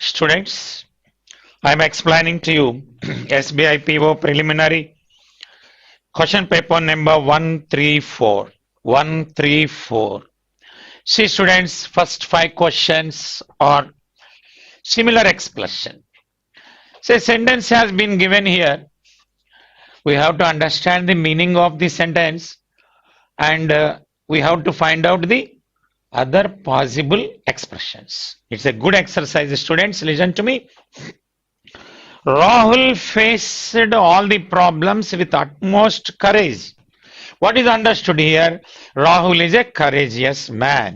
Students, I am explaining to you SBI PO preliminary question paper number 134. 134. See students, first 5 questions are similar expression. Say sentence has been given here. We have to understand the meaning of the sentence and we have to find out the other possible expressions. It's a good exercise, students. Listen to me. Rahul faced all the problems with utmost courage. What is understood here? Rahul is a courageous man.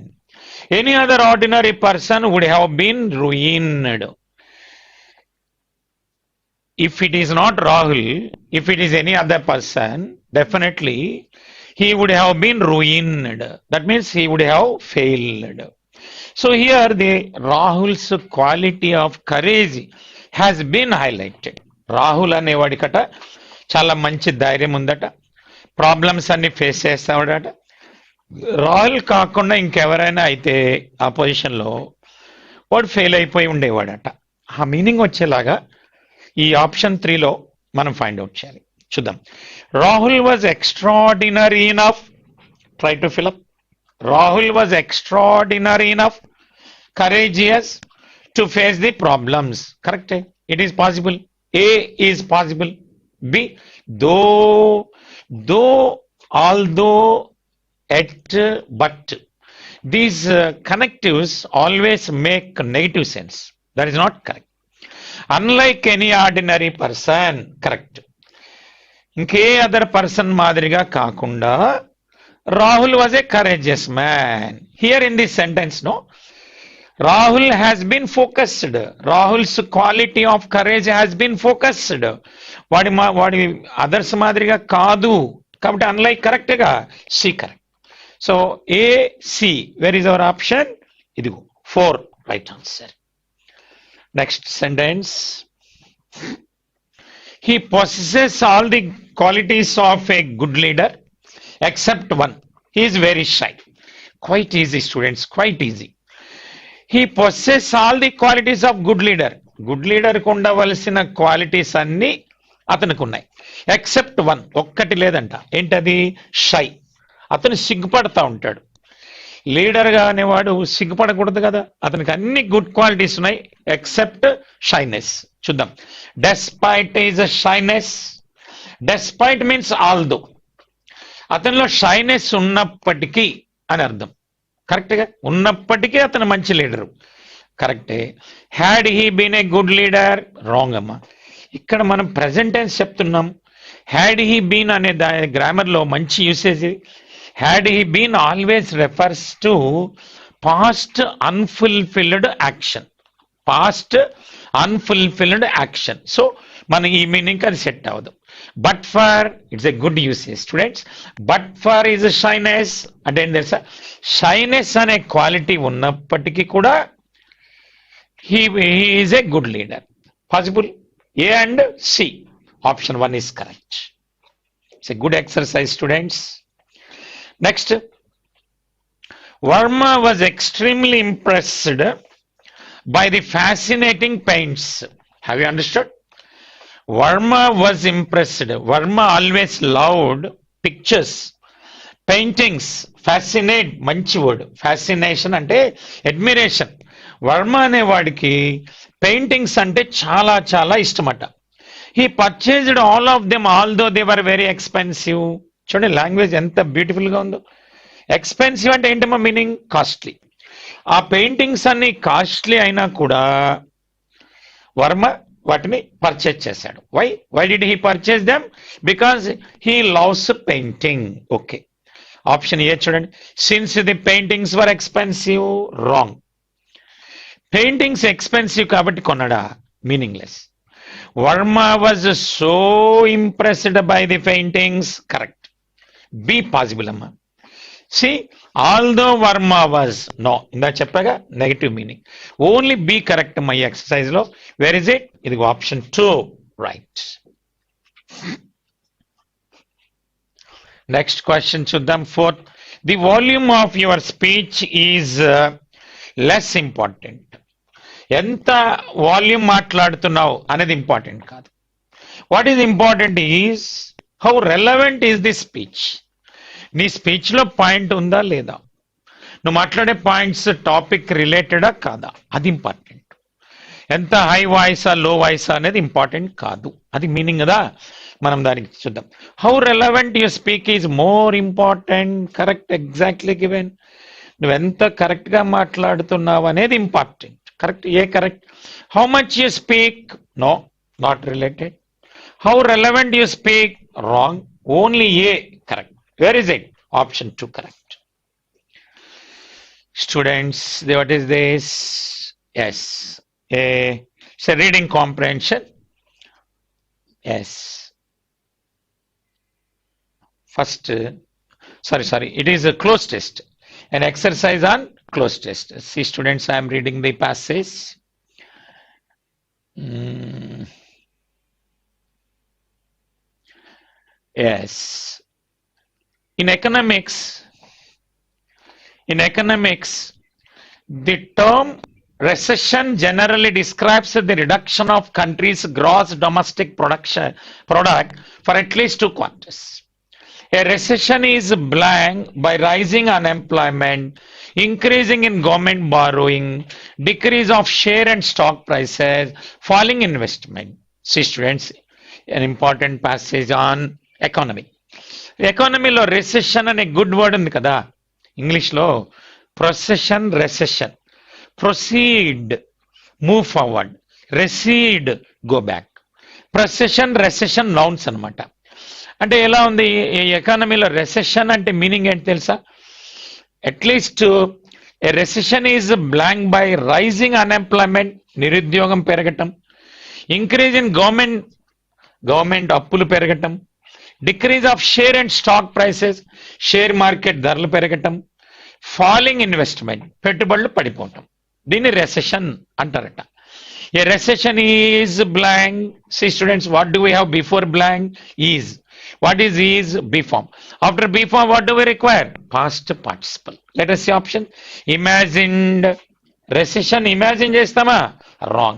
Any other ordinary person would have been ruined. If it is not Rahul, if it is any other person, definitely he would have been ruined. That means he would have failed. So here the Rahul's quality of courage has been highlighted. Rahul అనేవాడికట చాలా మంచి ధైర్యం ఉందట, problems అన్ని face చేస్తాడట. రాహుల్ కాకుండా ఇంకెవరైనా అయితే ఆ పొజిషన్లో వాడు ఫెయిల్ అయిపోయి ఉండేవాడట. ఆ మీనింగ్ వచ్చేలాగా ఈ ఆప్షన్ 3లో మనం ఫైండ్ అవుట్ చేయాలి. చూద్దాం. Rahul was extraordinary enough, try to fill up. Rahul was extraordinary enough, courageous to face the problems. Correct? It is possible. A is possible. B, though, although, at, but. These connectives always make negative sense. That is not correct. Unlike any ordinary person. Correct. ఇంకే other person మాదిరిగా కాకుండా Rahul was a courageous man. Here in this sentence no, Rahul has been focused. Rahul's quality of courage has been focused. వాడి others మాదిరిగా కాదు కాబట్టి unlike కరెక్ట్గా C correct. So A C, where is our option? ఇదిగో 4 right answer. Next sentence. He possesses all the qualities of a good leader except one. He is very shy. Quite easy students, quite easy. He possesses all the qualities of good leader. Good leader కు ఉండవలసిన qualities అన్ని అతనికి ఉన్నాయి. Except one, ఒక్కటి లేదంట. ఏంటది? Shy. అతను సిగ్గుపడతా ఉంటాడు. లీడర్గా అనేవాడు సిగ్గుపడకూడదు కదా. అతనికి అన్ని గుడ్ క్వాలిటీస్ ఉన్నాయి ఎక్సెప్ట్ షైనెస్. చూద్దాం. Despite is a shyness. Despite means although. అతనిలో షైనెస్ ఉన్నప్పటికీ అని అర్థం. కరెక్ట్గా ఉన్నప్పటికీ అతను మంచి లీడరు. కరెక్టే. Had he been a good leader? Wrong అమ్మా. ఇక్కడ మనం ప్రెజెంట్ టెన్స్ చెప్తున్నాం. హ్యాడ్ హీ బీన్ అనే గ్రామర్లో మంచి usage. Had he been always refers to past unfulfilled action. Past unfulfilled action. So మన ఈ మీనింగ్ అది సెట్ అవ్వదు. But for, it's a good usage students. But for is shyness అంటే ఏం తెలుసా? షైనెస్ అనే క్వాలిటీ ఉన్నప్పటికీ కూడా he is a good leader. Possible. A and C. Option 1 is correct. It's a good exercise students. Next. Verma was extremely impressed by the fascinating paints. Have you understood? Verma was impressed. Verma always loved pictures, paintings. Fascinate, మంచి word. Fascination అంటే admiration. Varma అనేవాడికి paintings అంటే చాలా చాలా ఇష్టమట. He purchased all of them although they were very expensive. చూడండి language ఎంత బ్యూటిఫుల్గా ఉందో. ఎక్స్పెన్సివ్ అంటే ఏంటమ్మా మీనింగ్? కాస్ట్లీ. ఆ పెయింటింగ్స్ అన్ని కాస్ట్లీ అయినా కూడా వర్మ వాటిని పర్చేజ్ చేశాడు. Why did he purchase them? Because he loves painting. Okay. Option A చూడండి. Since the paintings were expensive. Wrong. Paintings expensive కాబట్టి కొనడా? Meaningless. Varma was so impressed by the paintings. Correct. B possible అమ్మా. C, although Varma was, no. ఇందా చెప్పాగా negative meaning. Only B correct my exercise లో. Where is it? ఇది option 2 right. Next question చూద్దాం. 4th. The volume of your speech is less important. ఎంత volume మాట్లాడుతున్నావు అనేది important కాదు. What is important is how relevant is the speech. నీ speech లో point ఉందా లేదా, నువ్వు మాట్లాడే పాయింట్స్ టాపిక్ రిలేటెడా కాదా, అది ఇంపార్టెంట్. ఎంత హై వాయిసా లో వాయిసా అనేది ఇంపార్టెంట్ కాదు, అది మీనింగ్ కదా. మనం దానికి చూద్దాం. How relevant you speak is more important. Correct, exactly given. నువ్వెంత కరెక్ట్ గా మాట్లాడుతున్నావు అనేది important. Correct, A correct. How much you speak, no, not related. How relevant you speak, wrong. Only A correct. Where is it? Option 2 correct. Students, what is this? Yes, it's a reading comprehension. Yes. First, sorry, it is a close test, an exercise on close test. See, students, I am reading the passage. Yes. In economics, the term recession generally describes the reduction of country's gross domestic product for at least 2 quarters. A recession is blank by rising unemployment, increasing in government borrowing, decrease of share and stock prices, falling investment. See, students, an important passage on economy. Economy lo recession ane good word undi kada. English lo procession, recession. Proceed, move forward. Recede, go back. Procession, recession nouns anamata. అంటే ఎలా ఉంది ఈ ఎకానమీలో recession అంటే meaning ఏంటి తెలుసా? At least a recession is blank by rising unemployment, నిరుద్యోగం పెరగటం, ఇంక్రీజ్ ఇన్ గవర్నమెంట్ అప్పులు పెరగటం, decrease of share and stock prices, share market ధరలు పెరగటం, ఫాలింగ్ ఇన్వెస్ట్మెంట్, పెట్టుబడులు పడిపోవటం. దీన్ని రెసెషన్ అంటారట. A recession is blank. See students, what do we have before blank? Is. What is B form? After B form, what do we require? Past participle. Let us see option. Imagined. Recession imagine chestama? Wrong.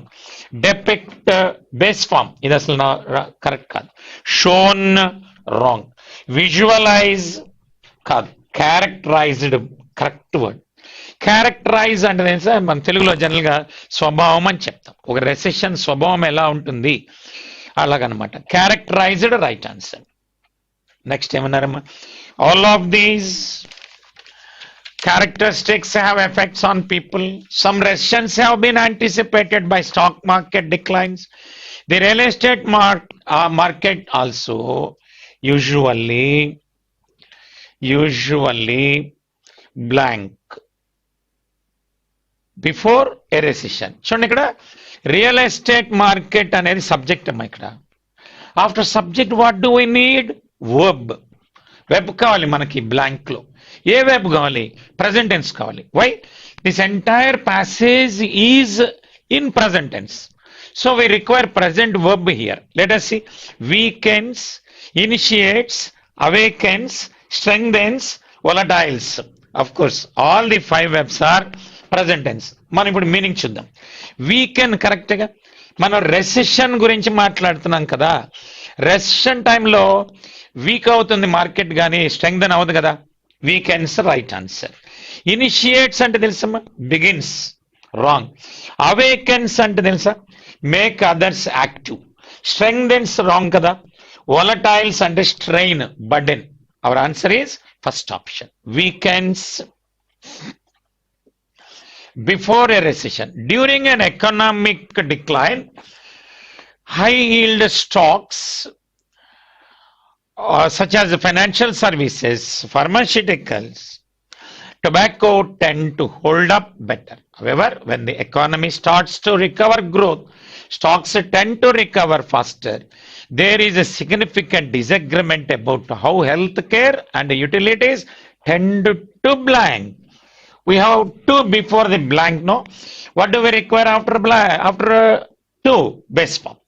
Depict, base form. This is correct card. Shown, wrong. Visualize, card. Characterized, correct word. Characterise అంటే మన తెలుగులో general గా స్వభావం అని చెప్తాం. ఒక recession స్వభావం ఎలా ఉంటుంది అలాగనమాట. Characterised, right answer. నెక్స్ట్ ఏమన్నారమ్మా? All of these characteristics have effects on people. Some recessions have been anticipated by stock market declines. The real estate market also usually blank before a recession. చూడండి, ఇక్కడ real estate market అనేది subject అమ్మా. ఇక్కడ after subject what do we need? Verb. Verb కావాలి మనకి blank లో. ఏ verb కావాలి? ప్రెజెంట్ టెన్స్ కావాలి. Why? This entire passage is in present tense, so we require present verb here. Let us see. Weakens, initiates, awakens, strengthens, volatiles. Of course, all the 5 verbs are present tense. మనం ఇప్పుడు meaning చూద్దాం. Weekend correct గా మనం recession గురించి మాట్లాడుతున్నాం కదా. Recession టైంలో week అవుతుంది మార్కెట్, కానీ స్ట్రెంగ్థెన్ అవ్వదు కదా. Weekends, right answer. ఇనిషియేట్స్ అంటే తెలుసమ్మా? Begins, wrong. అవేకెన్స్ అంటే తెలుసా? Make others active. Strengthens, wrong కదా. వాలటైల్స్ అంటే strain, burden. Our answer is first option. Weekends before a recession. During an economic decline, high yield stocks such as financial services, pharmaceuticals, tobacco tend to hold up better. However, when the economy starts to recover growth, stocks tend to recover faster. There is a significant disagreement about how healthcare and utilities tend to blank. We have 2 before the blank, no? What do we require after blank? After 2, base form.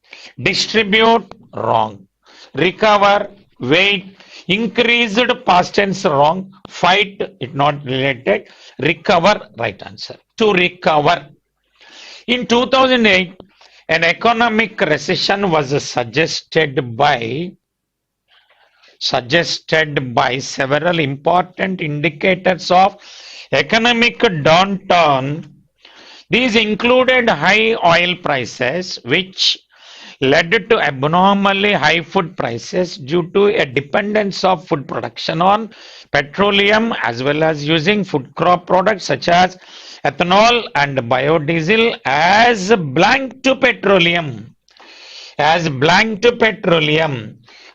Distribute, wrong. Recover, wait. Increased, past tense, wrong. Fight, it not related. Recover, right answer. To recover. In 2008, an economic recession was suggested by several important indicators of economic downturn. These included high oil prices, which led to abnormally high food prices due to a dependence of food production on petroleum, as well as using food crop products such as ethanol and biodiesel as blank to petroleum,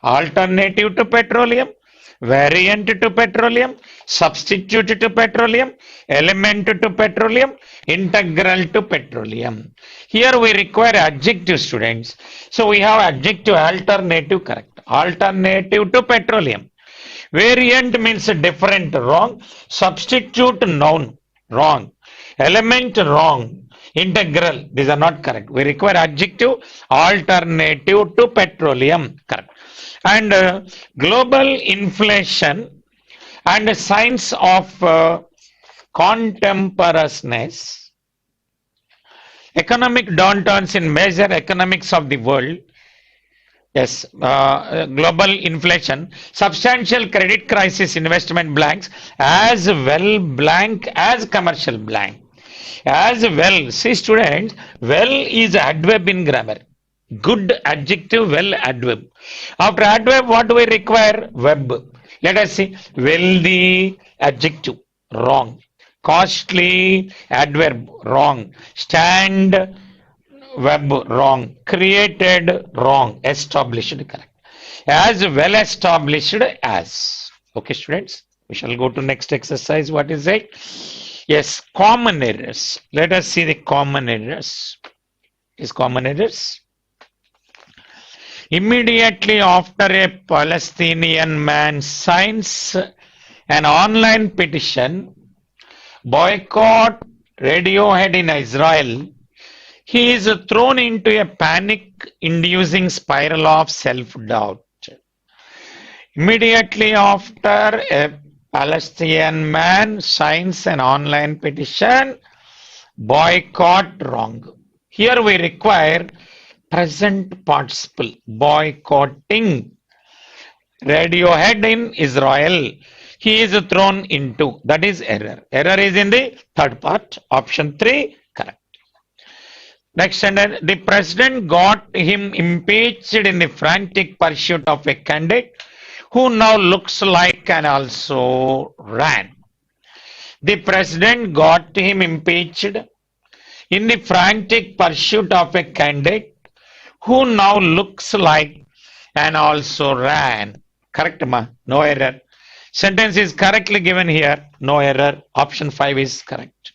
alternative to petroleum, variant to petroleum, substitute to petroleum, element to petroleum, integral to petroleum. Here we require adjective, students. So we have adjective alternative, correct. Alternative to petroleum. Variant means different, wrong. Substitute, noun, wrong. Element, wrong. Integral, these are not correct. We require adjective alternative to petroleum, correct. And global inflation and signs of contemporaneous, economic downturns in major economics of the world. Yes, global inflation, substantial credit crisis, investment blanks, as well blank as commercial blank. As well, see students, well is adverb in grammar. Good adjective, well adverb. After adverb, what do we require? Verb. Let us see. Wealthy, adjective, wrong. Costly, adverb, wrong. Stand, verb, wrong. Created, wrong. Established, correct. As well established as. Okay, students. We shall go to next exercise. What is it? Yes, common errors. Let us see the common errors. Is common errors? Immediately after a Palestinian man signs an online petition, boycott Radiohead in Israel, he is thrown into a panic-inducing spiral of self-doubt. Immediately after a Palestinian man signs an online petition, boycott, wrong. Here we require present participle, boycotting Radiohead in Israel. He is thrown into, that is error. Error is in the third part, option 3, correct. Next sentence, the president got him impeached in the frantic pursuit of a candidate who now looks like and also ran. The president got him impeached in the frantic pursuit of a candidate who now looks like and also ran. Correct, ma? No error. Sentence is correctly given here. No error. Option 5 is correct.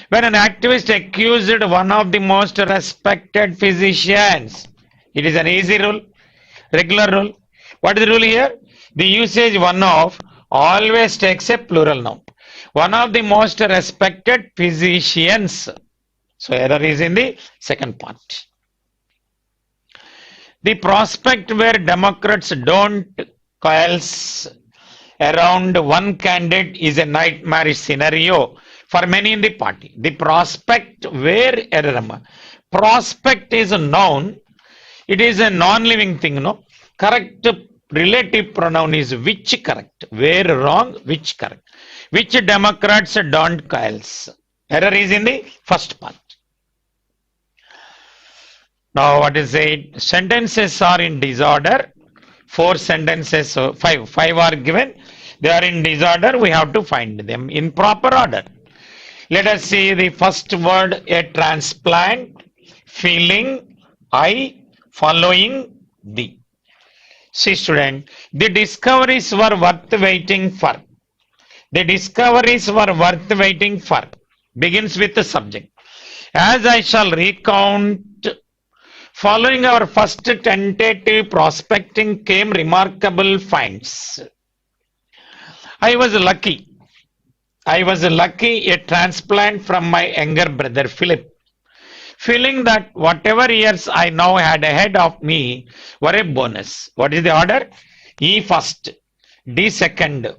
When an activist accused one of the most respected physicians, it is an easy rule, regular rule. What is the rule here? The usage one of always takes a plural noun. One of the most respected physicians. So error is in the second part. The prospect where Democrats don't coalesce around one candidate is a nightmarish scenario for many in the party. The prospect where error. Prospect is a noun. It is a non-living thing, no? Correct relative pronoun is which, correct. Where wrong, which, correct. Which Democrats don't coalesce. Error is in the first part. Now what is it? Sentences are in disorder. 4 sentences, 5 are given. They are in disorder. We have to find them in proper order. Let us see the first word, a transplant, feeling, I, following, the. See student, the discoveries were worth waiting for. The discoveries were worth waiting for. Begins with the subject. As I shall recount, following our first tentative prospecting came remarkable finds. I was lucky, a transplant from my younger brother Philip. Feeling that whatever years I now had ahead of me were a bonus. What is the order? E first, D second,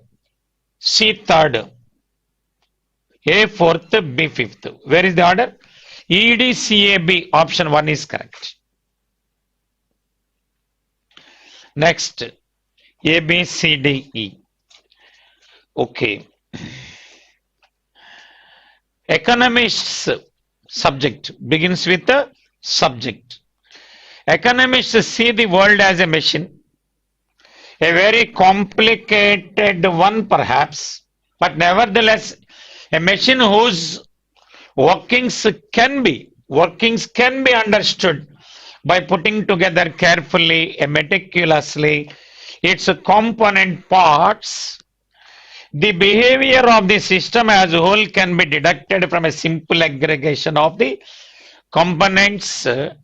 C third, A fourth, B fifth. Where is the order? EDCAB, option 1 is correct. Next, ABCDE. Okay. Economists subject begins with the subject. Economists see the world as a machine, a very complicated one perhaps, but nevertheless a machine whose workings can be understood by putting together carefully and meticulously its component parts. The behavior of the system as a whole can be deducted from a simple aggregation of the components. A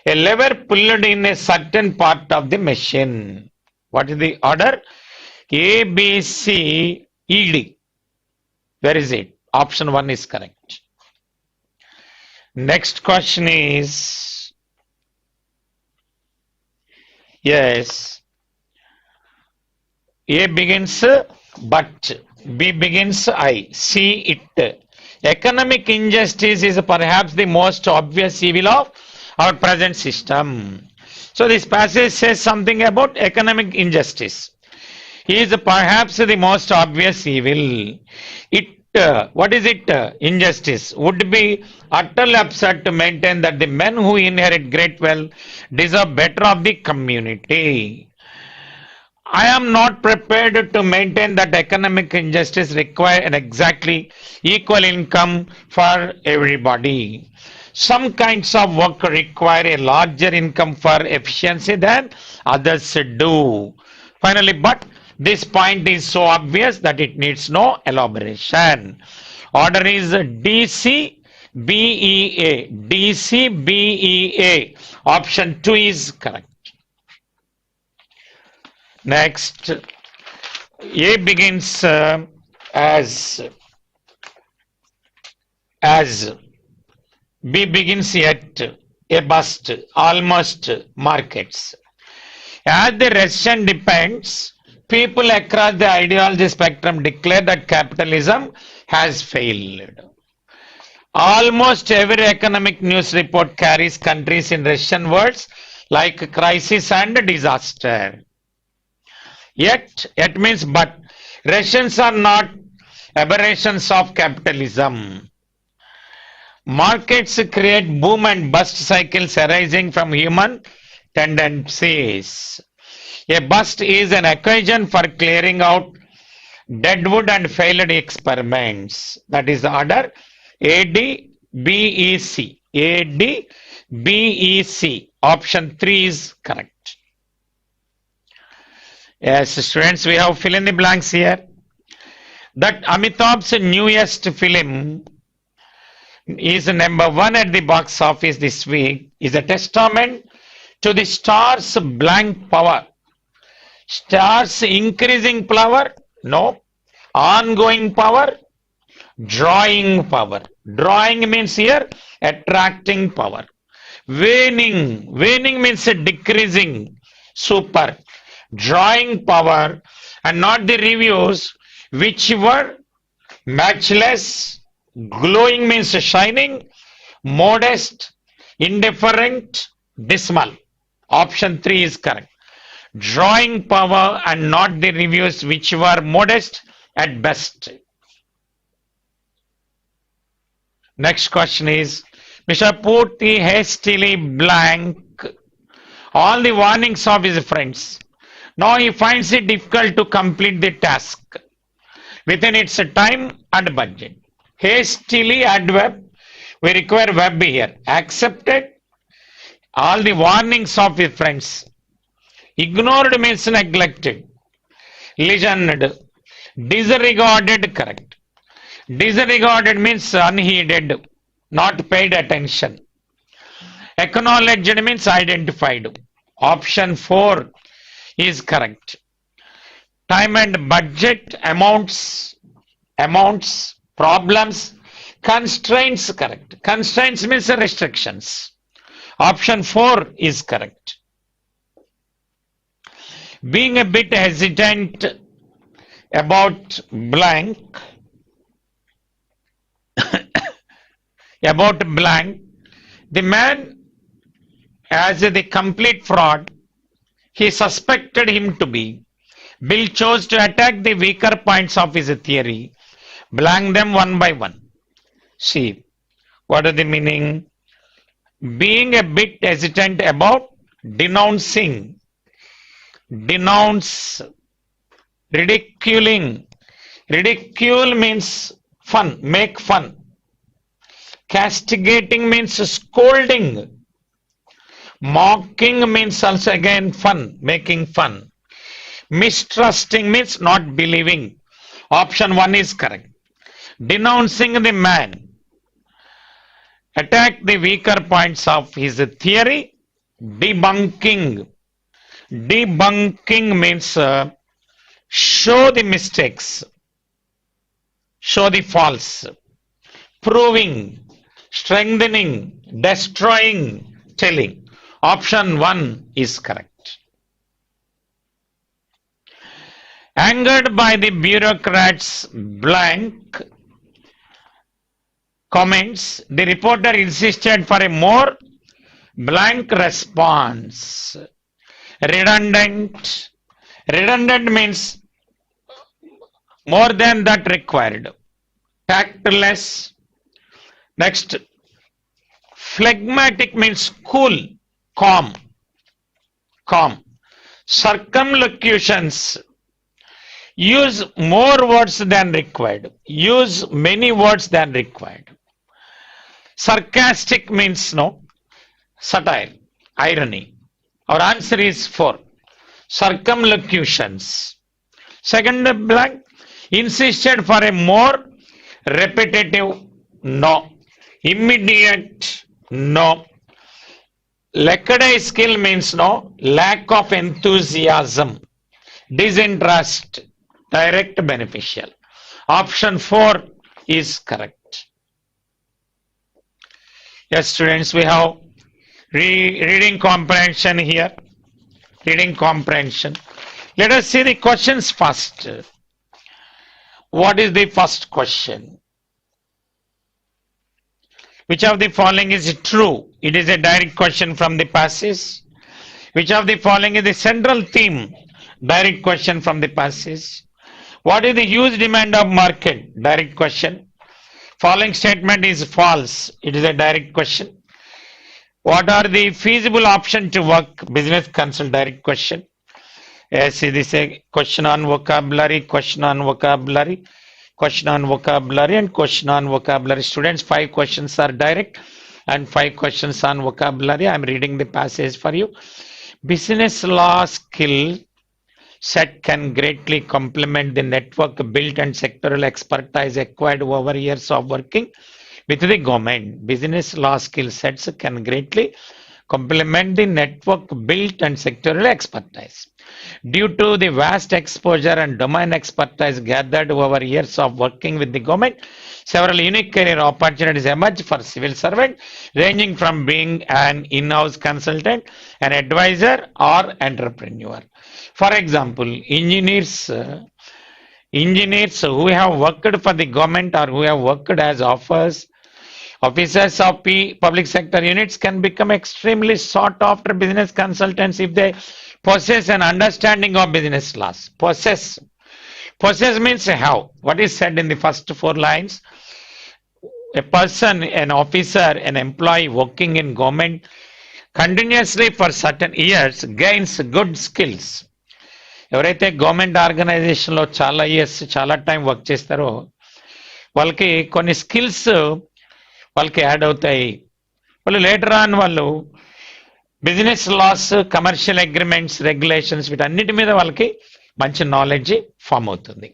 lever pulled in a certain part of the machine. What is the order? A, B, C, E, D. Where is it? Option 1 is correct. Next question is, yes, A begins but, B begins I, C it. Economic injustice is perhaps the most obvious evil of our present system. So this passage says something about economic injustice. Is perhaps the most obvious evil. What is it? Injustice would be utterly absurd to maintain that the men who inherit great wealth deserve better of the community. I am not prepared to maintain that economic injustice requires an exactly equal income for everybody. Some kinds of work require a larger income for efficiency than others do. Finally, but this point is so obvious that it needs no elaboration. Order is DC BEA. DC BEA. Option 2 is correct. Next, A begins as, B begins yet, a bust, almost, markets. As the recession depends, people across the ideology spectrum declare that capitalism has failed. Almost every economic news report carries countries in recession words like crisis and disaster. Yet means but. Recessions are not aberrations of capitalism. Markets create boom and bust cycles arising from human tendencies. A bust is an occasion for clearing out deadwood and failed experiments. That is the order ADBEC. ADBEC. Option 3 is correct. Yes, students, we have fill in the blanks here. That Amitabh's newest film is number 1 at the box office this week is a testament to the star's blank power. Star's increasing power? No. Ongoing power? Drawing power. Drawing means here attracting power. Waning. Waning means decreasing. Super. Drawing power, and not the reviews which were matchless. Glowing means shining. Modest, indifferent, dismal. Option 3 is correct. Drawing power and not the reviews which were modest at best. Next question is, Mr. Purti hastily blank all the warnings of his friends. Now he finds it difficult to complete the task within its time and budget. Hastily adverb, we require verb here. Accepted all the warnings of his friends. Ignored means neglected. Listened. Disregarded, correct. Disregarded means unheeded, not paid attention. Acknowledged means identified. Option 4 is correct. Time and budget, amounts, problems, constraints, correct. Constraints means restrictions. Option 4 is correct. Being a bit hesitant about blank, about blank, The man, as the complete fraud he suspected him to be, Bill chose to attack the weaker points of his theory, blank them one by one. See, what is the meaning? Being a bit hesitant about denouncing, denounce, ridiculing. Ridicule means fun, make fun. Castigating means scolding. Mocking means also again fun, making fun. Mistrusting means not believing. Option 1 is correct. Denouncing the man, attack the weaker points of his theory. Debunking. Debunking means show the mistakes, show the false. Proving, strengthening, destroying, telling. Option 1 is correct. Angered by the bureaucrats' blank comments, the reporter insisted for a more blank response. Redundant. Redundant means more than that required. Tactless. Next, phlegmatic means cool, calm, calm. Circumlocutions. Use more words than required. Use many words than required. Sarcastic means no, satire, irony. Our answer is 4. Circumlocutions. Second blank, insisted for a more repetitive, no. Immediate, no. Lackadaisical means no, lack of enthusiasm. Disinterest, direct beneficial. Option 4 is correct. Yes, students, we have reading comprehension here. Reading comprehension. Let us see the questions first. What is the first question? Which of the following is true? It is a direct question from the passage. Which of the following is the central theme? Direct question from the passage. What is the huge demand of market? Direct question. Following statement is false. It is a direct question. What are the feasible options to work? Business consult, direct question. Yes, it is a question on vocabulary, question on vocabulary, question on vocabulary, and question on vocabulary. Students, 5 questions are direct and 5 questions on vocabulary. I am reading the passage for you. Business law skill set can greatly complement the network built and sectoral expertise acquired over years of working with the government. Business law skill sets can greatly complement the network built and sectoral expertise. Due to the vast exposure and domain expertise gathered over years of working with the government, several unique career opportunities emerge for civil servant, ranging from being an in-house consultant, an advisor, or entrepreneur. For example, engineers who have worked for the government or who have worked as officers of public sector units can become extremely sought after business consultants if they possess an understanding of business laws. Possess means have. What is said in the first 4 lines? A person, an officer, an employee working in government continuously for certain years gains good skills. ఎవరైతే government ఆర్గనైజేషన్లో చాలా years చాలా time work చేస్తారో వాళ్ళకి కొన్ని skills వాళ్ళకి add అవుతాయి. వాళ్ళు లేటర్ ఆన్ వాళ్ళు business laws, commercial agreements, regulations వీటన్నిటి మీద వాళ్ళకి మంచి నాలెడ్జ్ ఫామ్ అవుతుంది.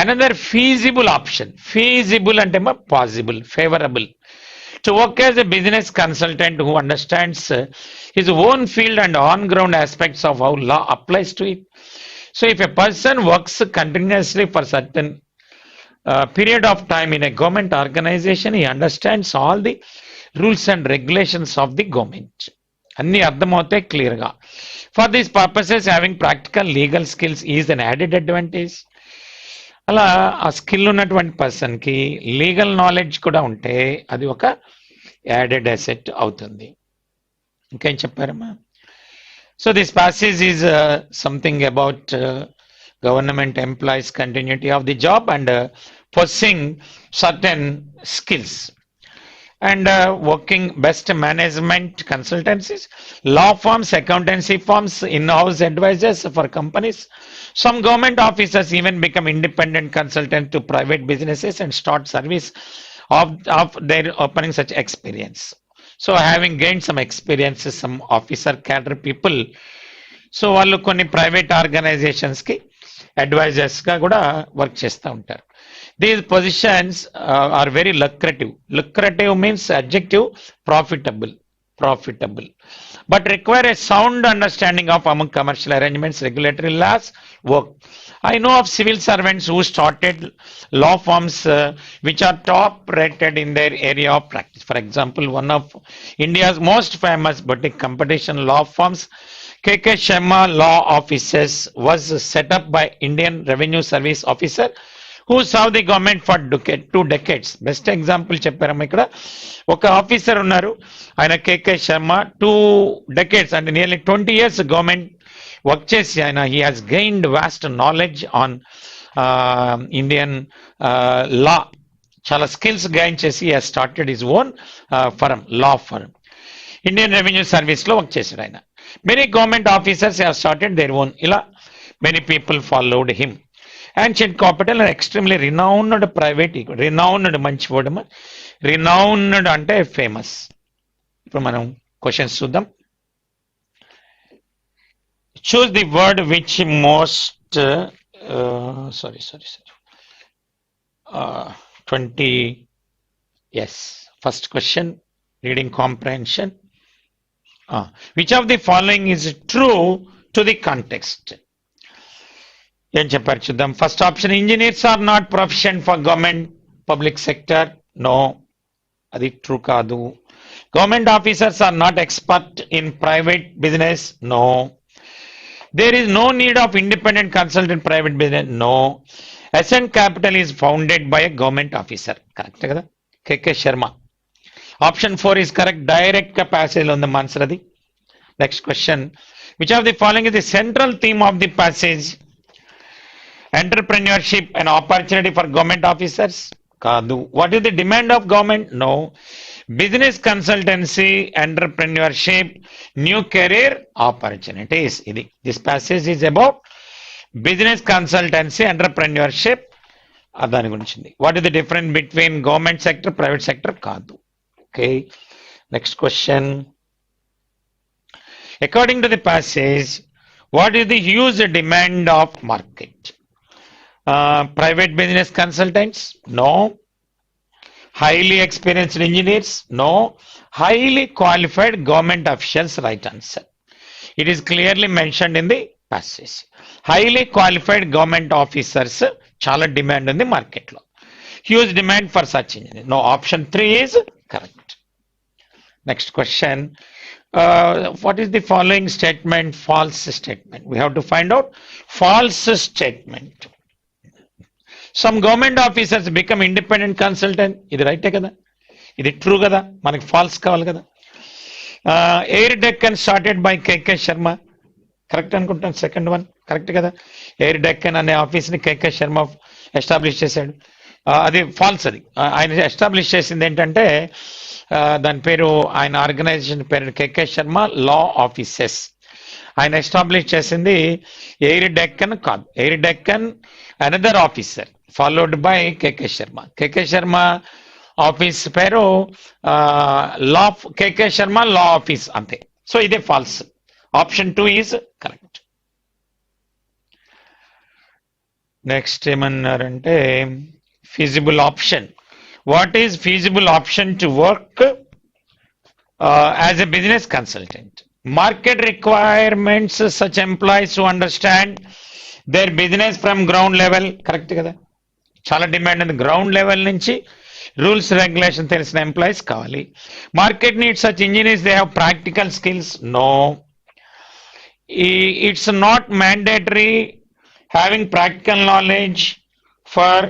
Another feasible option. ఫీజిబుల్ అంటే possible, favourable. To work as a business consultant who understands his own field and on-ground aspects of how law applies to it. So if a person works continuously for certain period of time in a government organization, he understands all the rules and regulations of the government. అన్ని అర్థమవుతాయి క్లియర్గా. For these purposes, having practical legal skills is an added advantage. అలా ఆ skill ఉన్నటువంటి పర్సన్కి legal knowledge కూడా ఉంటే అది ఒక యాడెడ్ అసెట్ అవుతుంది. ఇంకేం చెప్పారమ్మా? So this passage is something about government employees continuity of the job and possessing certain skills and working best management consultancies, law firms, accountancy firms, in-house advisors for companies. Some government officers even become independent consultants to private businesses and start service of their opening such experience. So having gained some experience, some officer cadre people, so వాళ్ళు కొన్ని private organisations కి advisors గా కూడా work చేస్తూ ఉంటారు. These positions are very lucrative means adjective profitable but require a sound understanding of among commercial arrangements, regulatory laws, work. I know of civil servants who started law firms which are top rated in their area of practice. For example, one of India's most famous boutique competition law firms, KK Sharma Law Offices, was set up by Indian Revenue Service officer who served the government for 2 decades. Best example చెప్పారమ్మా ఇక్కడ. ఒక officer ఉన్నారు, ఆయన KK Sharma 2 decades అంటే nearly 20 years government work చేసి ఆయన he has gained vast knowledge on Indian law, చాలా skills gain చేసి he has started his own law firm. Indian revenue service లో వర్క్ చేశాడు ఆయన. Many government officers have started their own. ఇలా many people followed him. Ancient capital and extremely renowned private equity. Renowned మంచి word అమ్మా. రినౌన్డ్ అంటే famous. ఇప్పుడు మనం questions చూద్దాం. Choose the word which most 20 yes. First question, reading comprehension. Which of the following is true to the context? ఏం చెప్పారు చూద్దాం. First option, engineers are not profession for government public sector. No, అది true కాదు. Government officers are not expert in private business. No. There is no need of independent consultant private business. No. Ascent capital is founded by a government officer. Correct కదా, KK Sharma. Option 4 is correct. Direct గా passage లో ఉంది answer అది. Next question, which of the following is the central theme of the passage? Entrepreneurship and opportunity for government officers. Kadu. What is the demand of government? No. Business consultancy, entrepreneurship, new career opportunities. This passage is about business consultancy, entrepreneurship. Adani gurinchi. What is the difference between government sector, private sector? Kadu. Okay. Next question. According to the passage, what is the huge demand of market? Private business consultants? No. Highly experienced engineers? No. Highly qualified government officials? Right answer. It is clearly mentioned in the passage. Highly qualified government officers chala demand in the market law. Huge demand for such engineers. No, option 3 is correct. Next question. What is the following statement false statement? We have to find out false statement. Some government officers become independent consultant. ఇది రైటే కదా, ఇది true కదా, మనకి falls కావాలి కదా. Air Deccan started by KK Sharma. Correct అనుకుంటాను, second one correct కదా. ఎయిర్ డెక్కన్ అనే ఆఫీస్ ని కేకే శర్మ ఎస్టాబ్లిష్ చేశాడు. అది ఫాల్స్. అది ఆయన ఎస్టాబ్లిష్ చేసింది ఏంటంటే దాని పేరు, ఆయన ఆర్గనైజేషన్ పేరు కేకే శర్మ లా ఆఫీసెస్. ఆయన ఎస్టాబ్లిష్ చేసింది ఎయిర్ డెక్కన్ కాదు. Air Deccan another officer followed by KK Sharma. KK Sharma office పేరు law, KK Sharma law office అంతే. సో ఇదే false. Option 2 is correct. Next ఏమన్నారంటే feasible option. What is feasible option to work as a business consultant? Market requirements such employees who understand their business from ground level. Correct కదా, చాలా demand ఉంది. Ground level నుంచి rules regulation తెలిసిన employees కావాలి. Market needs such engineers, they have practical skills. No. It's not mandatory having practical knowledge for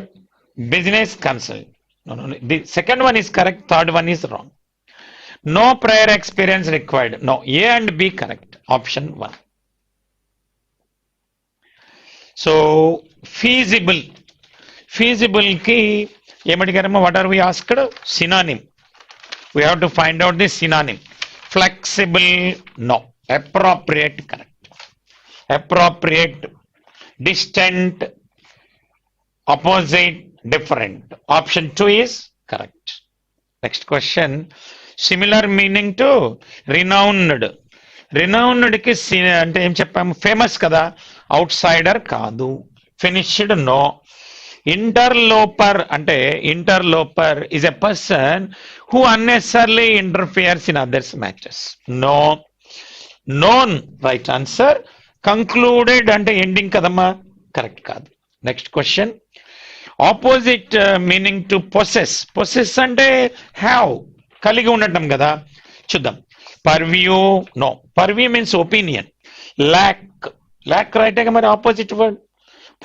business consult. No. The second one is correct, third one is wrong. No prior experience required. No, A and B correct. Option 1. So feasible. Feasible ki ఏమడిగారమ్మా? What are we asked? Synonym. We have to find out the synonym. Flexible, no. Appropriate, correct. Appropriate, distant, opposite, different. Option 2 is correct. Next question. Similar meaning to renowned. Renowned ki అంటే ఏం చెప్పాము? Famous కదా. అవుట్సైడర్ కాదు. Finished no. Interloper అంటే interloper is a person who unnecessarily interferes in others' matters. No. Known, right answer. Concluded అంటే ending కదమ్మా, correct కాదు. Next question. Opposite meaning to possess. Possess అంటే హ్యావ్, కలిగి ఉండటం కదా. చూద్దాం. Purview, no. Purview means opinion. Lack, lack right మరి opposite word.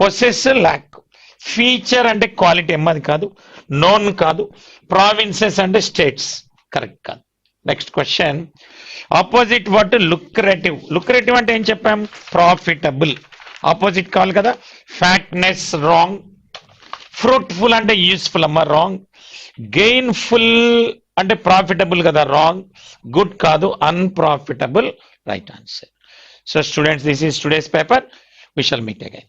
Possess lack. Feature అంటే క్వాలిటీ, అమ్మది కాదు. నోన్ కాదు. ప్రావిన్సెస్ అంటే స్టేట్స్, కరెక్ట్ కాదు. Next question. Opposite word lucrative. Lucrative అంటే ఏం చెప్పాం? ప్రాఫిటబుల్. ఆపోజిట్ కావాలి కదా. Fatness wrong. ఫ్రూట్ఫుల్ అంటే యూస్ఫుల్ అమ్మ, రాంగ్. గెయిన్ఫుల్ అంటే ప్రాఫిటబుల్ కదా, రాంగ్. గుడ్ కాదు, unprofitable, right answer. So students, this is today's paper. We shall meet again.